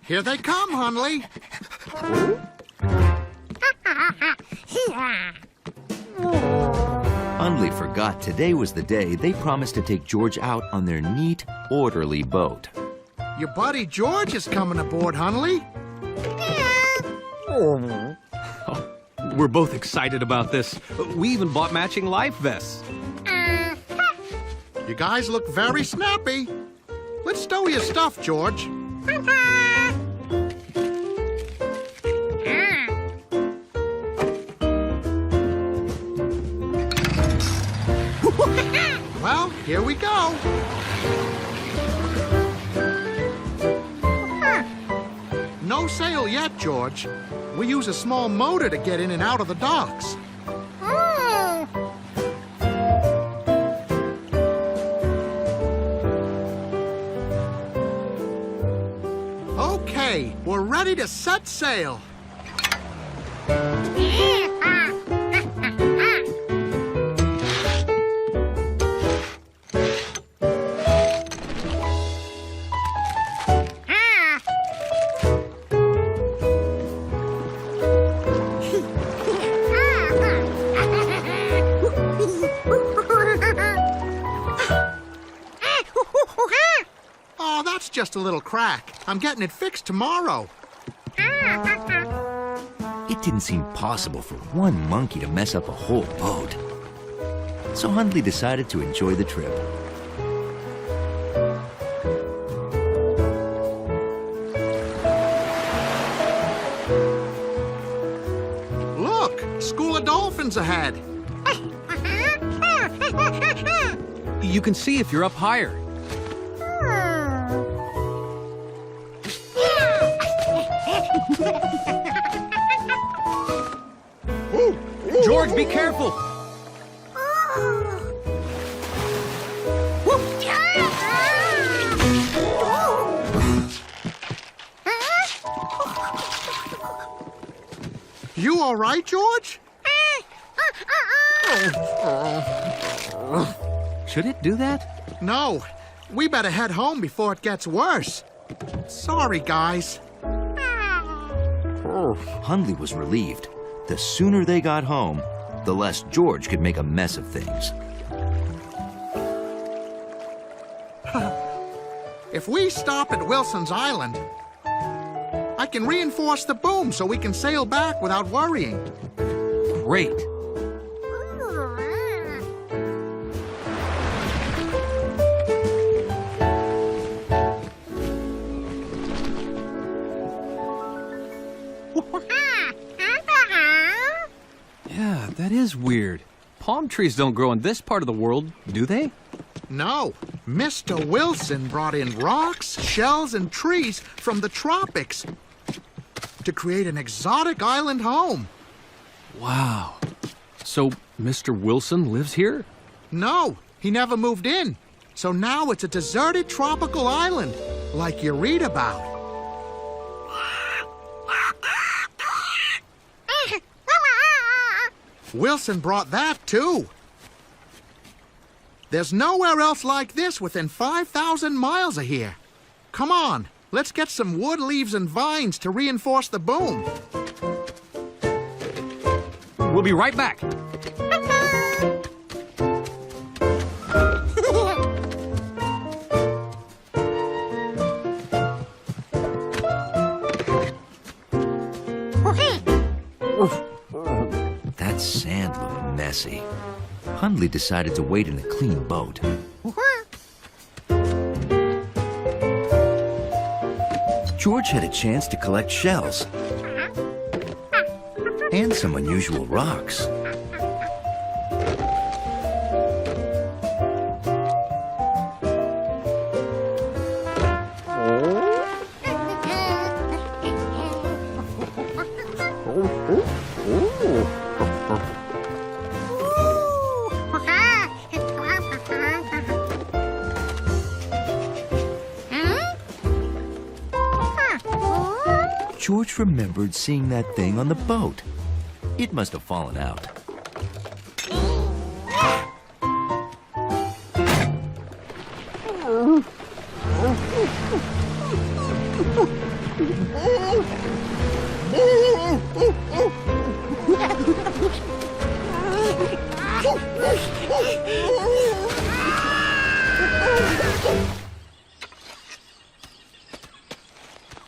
Here they come, Hundley. Hundley forgot today was the day they promised to take George out on their neat, orderly boat. Your buddy George is coming aboard, Hundley. We're both excited about this. We even bought matching life vests. You guys look very snappy. Let's stow your stuff, George. Well, here we go. No sail yet, George. We use a small motor to get in and out of the docks. Okay, we're ready to set sail. Oh, that's just a little crack. I'm getting it fixed tomorrow. It didn't seem possible for one monkey to mess up a whole boat. So Hundley decided to enjoy the trip. Look, a school of dolphins ahead. You can see if you're up higher. George, be careful! You all right, George? Should it do that? No. We better head home before it gets worse. Sorry, guys. Hundley was relieved. The sooner they got home, the less George could make a mess of things. If we stop at Wilson's Island, I can reinforce the boom so we can sail back without worrying. Great. Yeah, that is weird. Palm trees don't grow in this part of the world, do they? No. Mr. Wilson brought in rocks, shells, and trees from the tropics to create an exotic island home. Wow. So, Mr. Wilson lives here? No, he never moved in. So now it's a deserted tropical island, like you read about. Wilson brought that, too. There's nowhere else like this within 5,000 miles of here. Come on, let's get some wood, leaves, and vines to reinforce the boom. We'll be right back. That sand looked messy. Hundley decided to wait in a clean boat. George had a chance to collect shells and some unusual rocks. George remembered seeing that thing on the boat. It must have fallen out.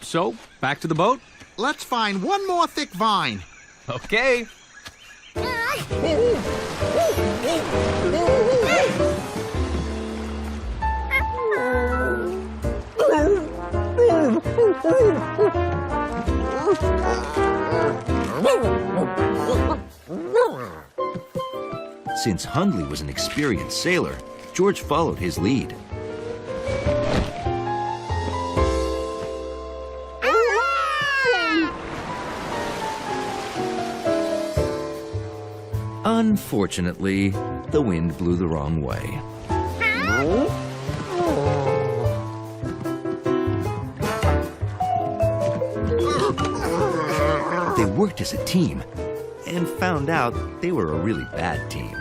So, back to the boat? Let's find one more thick vine. Okay. Since Hundley was an experienced sailor, George followed his lead. Unfortunately, the wind blew the wrong way. They worked as a team and found out they were a really bad team.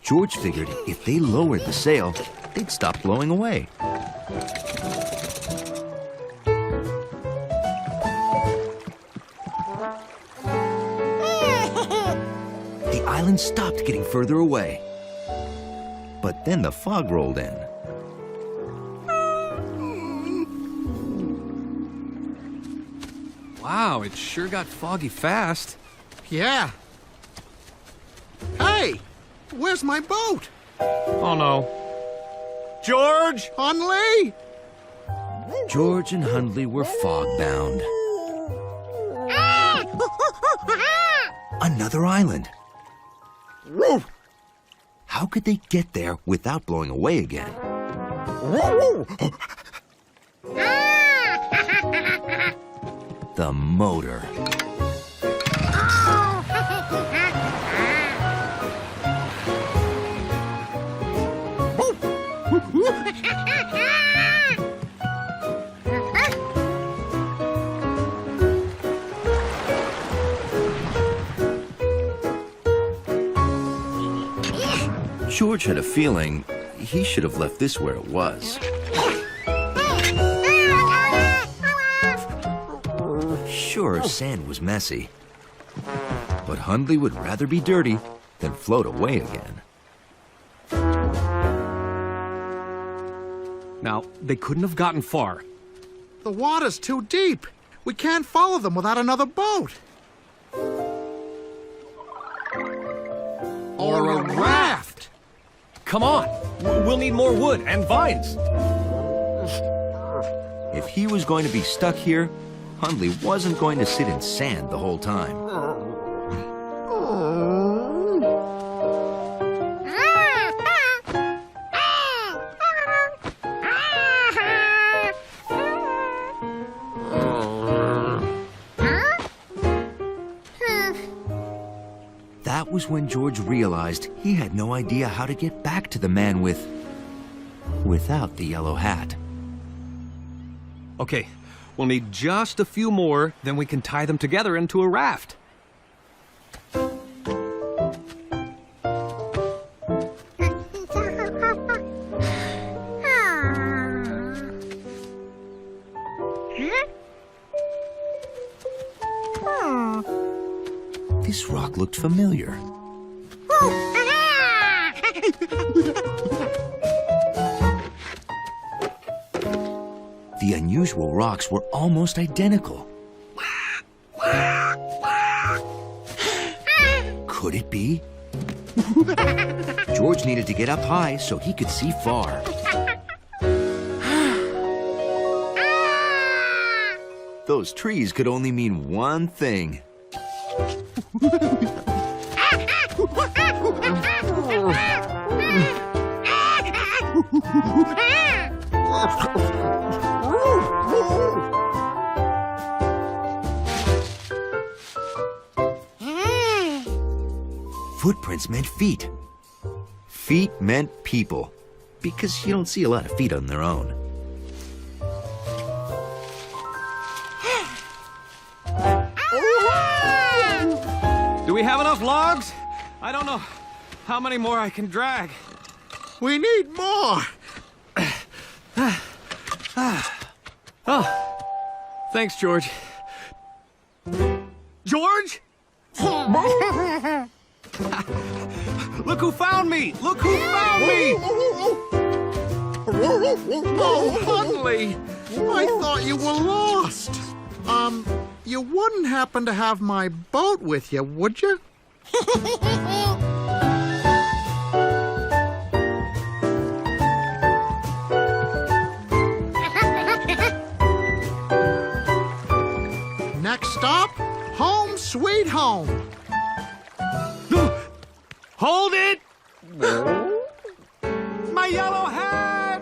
George figured if they lowered the sail, they'd stop blowing away. The island stopped getting further away. But then the fog rolled in. Wow, it sure got foggy fast. Yeah. Hey, where's my boat? Oh no. George! Hundley? George and Hundley were fog-bound. Another island. How could they get there without blowing away again? The motor. George had a feeling he should have left this where it was. Sure, sand was messy, but Hundley would rather be dirty than float away again. Now, they couldn't have gotten far. The water's too deep. We can't follow them without another boat. Or a raft. Come on! We'll need more wood and vines. If he was going to be stuck here, Hundley wasn't going to sit in sand the whole time. That was when George realized he had no idea how to get back to the man without the yellow hat. Okay, we'll need just a few more, then we can tie them together into a raft. This rock looked familiar. The unusual rocks were almost identical. Could it be? George needed to get up high so he could see far. Those trees could only mean one thing. Footprints meant feet. Feet meant people, because you don't see a lot of feet on their own. Do we have enough logs? I don't know how many more I can drag. We need more. Oh, thanks, George. George? Look who found me! Look who found me! Oh, Hundley! I thought you were lost. You wouldn't happen to have my boat with you, would you? Next stop, home sweet home. Hold it! My yellow hat!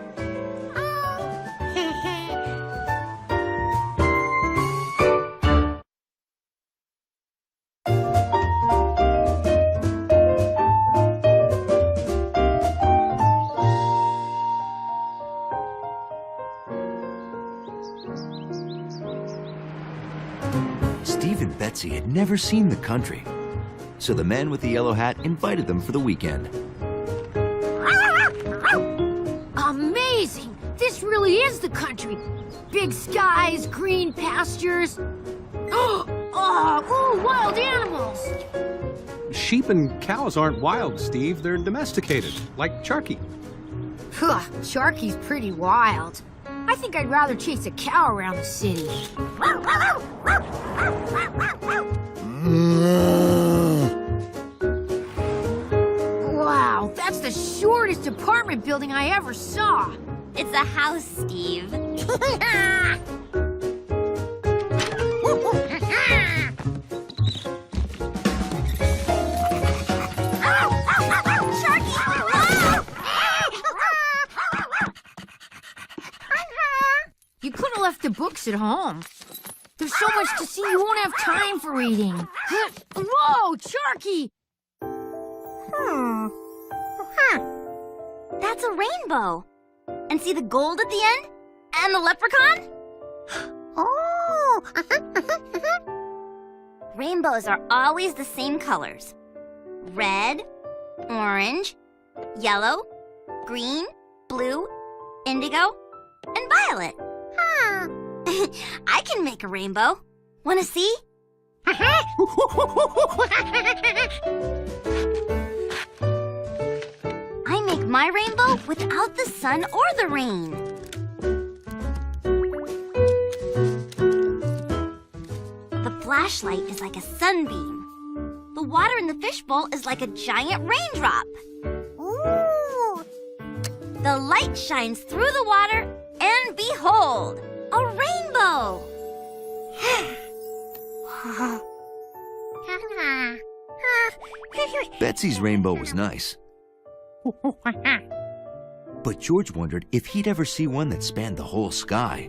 Steve and Betsy had never seen the country, so the man with the yellow hat invited them for the weekend. Amazing! This really is the country. Big skies, green pastures. Oh, wild animals! Sheep and cows aren't wild, Steve. They're domesticated, like Sharky. Sharky's pretty wild. I think I'd rather chase a cow around the city. Wow, that's the shortest apartment building I ever saw. It's a house, Steve. You could have left the books at home. There's so much to see you won't have time for reading. Whoa, Sharky! That's a rainbow. And see the gold at the end? And the leprechaun? Oh! Rainbows are always the same colors. Red, orange, yellow, green, blue, indigo, and violet. I can make a rainbow. Wanna see? I make my rainbow without the sun or the rain. The flashlight is like a sunbeam. The water in the fishbowl is like a giant raindrop. Ooh! The light shines through the water, and behold, a rainbow! Betsy's rainbow was nice. But George wondered if he'd ever see one that spanned the whole sky.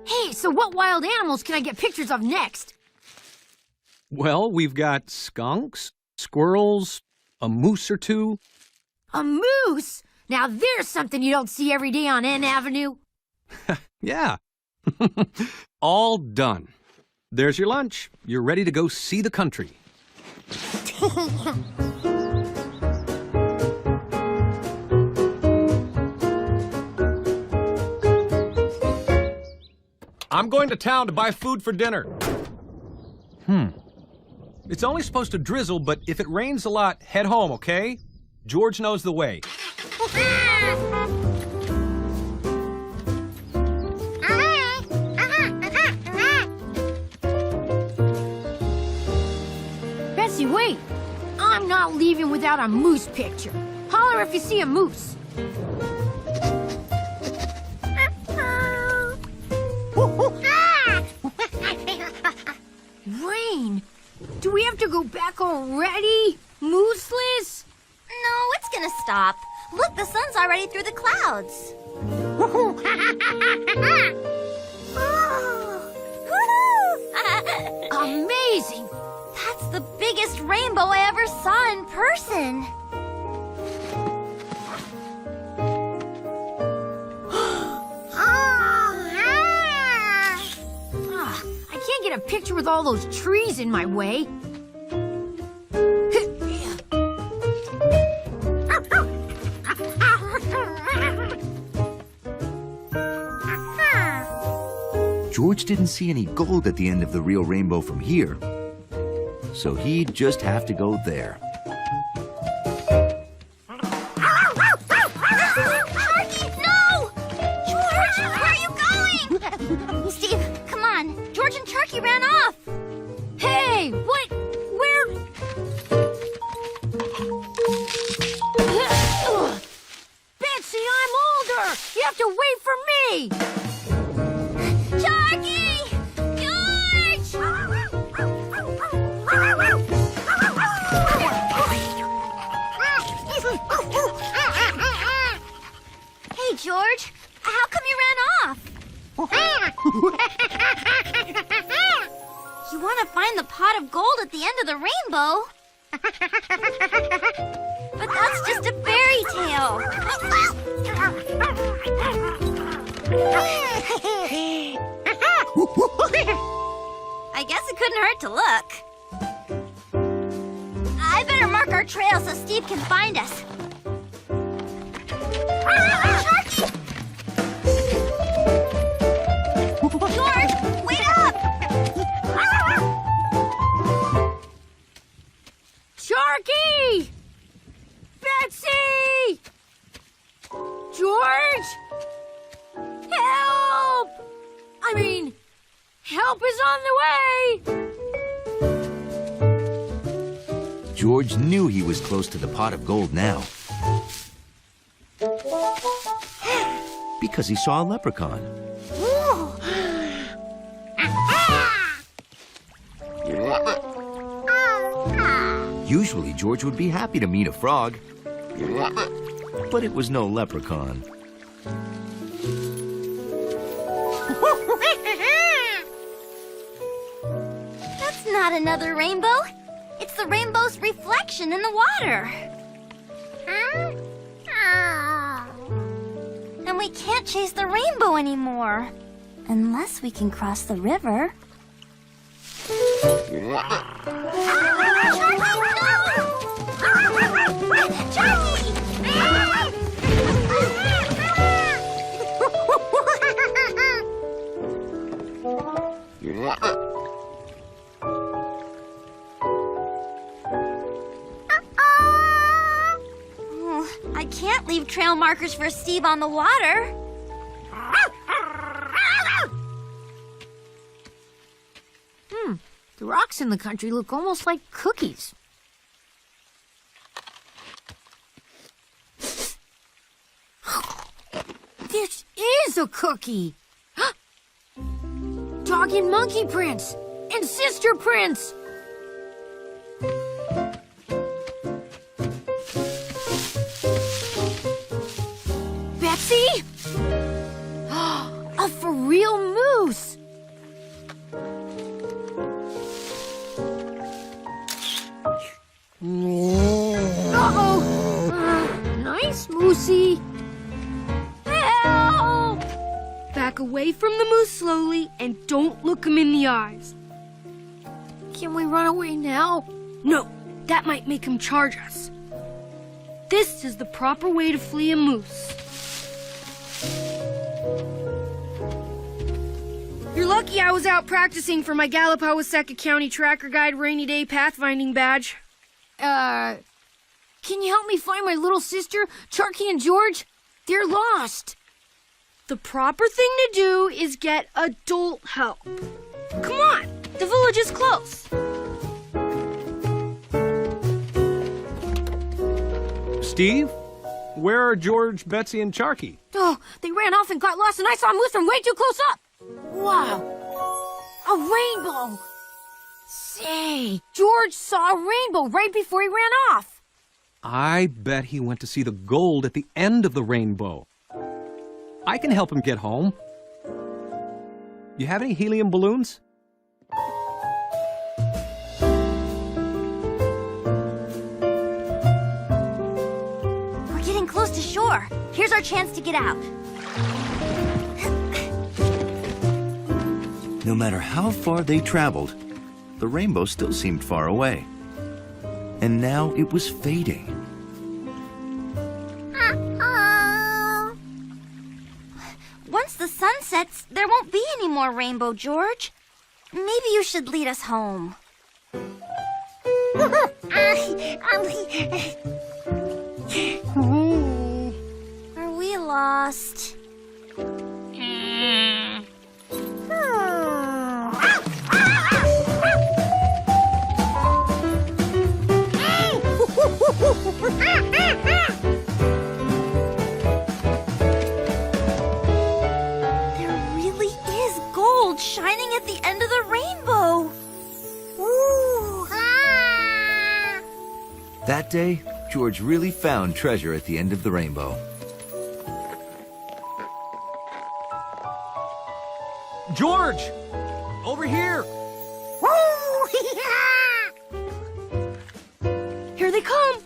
Hey, so what wild animals can I get pictures of next? Well, we've got skunks, squirrels, a moose or two. A moose? Now there's something you don't see every day on N Avenue. Yeah. All done. There's your lunch. You're ready to go see the country. I'm going to town to buy food for dinner. It's only supposed to drizzle, but if it rains a lot, head home, okay? George knows the way. Betsy, wait! I'm not leaving without a moose picture. Holler if you see a moose. Rain! Do we have to go back already? Mooseless? No, it's gonna stop. Look, the sun's already through the clouds. Amazing! That's the biggest rainbow I ever saw in person. I can't get a picture with all those trees in my way. George didn't see any gold at the end of the real rainbow from here, so he'd just have to go there. Sharky, no! George, where are you going? Steve, come on. George and Sharky ran off. Hey, what? Where? Betsy, I'm older. You have to wait for me. Sharky! George! Hey, George. How come you ran off? You want to find the pot of gold at the end of the rainbow? But that's just a fairy tale. I guess it couldn't hurt to look. I better mark our trail so Steve can find us. Sharky! George, wait up! Sharky! Betsy! George? Help! I mean, help is on the way! George knew he was close to the pot of gold now, because he saw a leprechaun. Usually, George would be happy to meet a frog, but it was no leprechaun. That's not another rainbow. It's the rainbow's reflection in the water. And we can't chase the rainbow anymore. Unless we can cross the river. Sharky, I can't leave trail markers for Steve on the water. The rocks in the country look almost like cookies. This is a cookie! Dog and monkey prints! And sister prints! Betsy? A for real moose! Uh-oh! Nice, Moosey. Help! Back away from the moose slowly and don't look him in the eyes. Can we run away now? No, that might make him charge us. This is the proper way to flee a moose. You're lucky I was out practicing for my Galapagos County Tracker Guide Rainy Day Pathfinding badge. Can you help me find my little sister, Sharky and George? They're lost. The proper thing to do is get adult help. Come on, the village is close. Steve, where are George, Betsy, and Sharky? Oh, they ran off and got lost, and I saw them with from way too close up. Wow, a rainbow. Say, George saw a rainbow right before he ran off. I bet he went to see the gold at the end of the rainbow. I can help him get home. You have any helium balloons? We're getting close to shore. Here's our chance to get out. No matter how far they traveled, the rainbow still seemed far away. And now it was fading. What once the sun sets, there won't be any more rainbow, George. Maybe you should lead us home. Are we lost? There really is gold shining at the end of the rainbow. Ooh. That day, George really found treasure at the end of the rainbow. George! Over here! Here they come.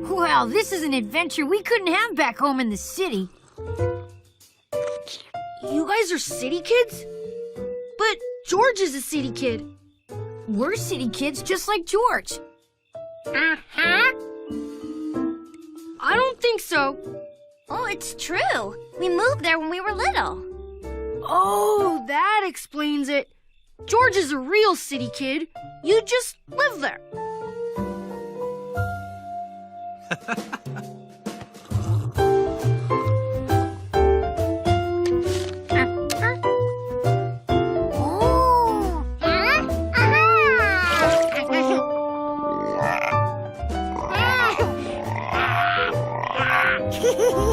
Wow, this is an adventure we couldn't have back home in the city. You guys are city kids? But George is a city kid. We're city kids just like George. I don't think so. Oh, it's true. We moved there when we were little. Oh, that explains it. George is a real city kid. You just live there. Oh.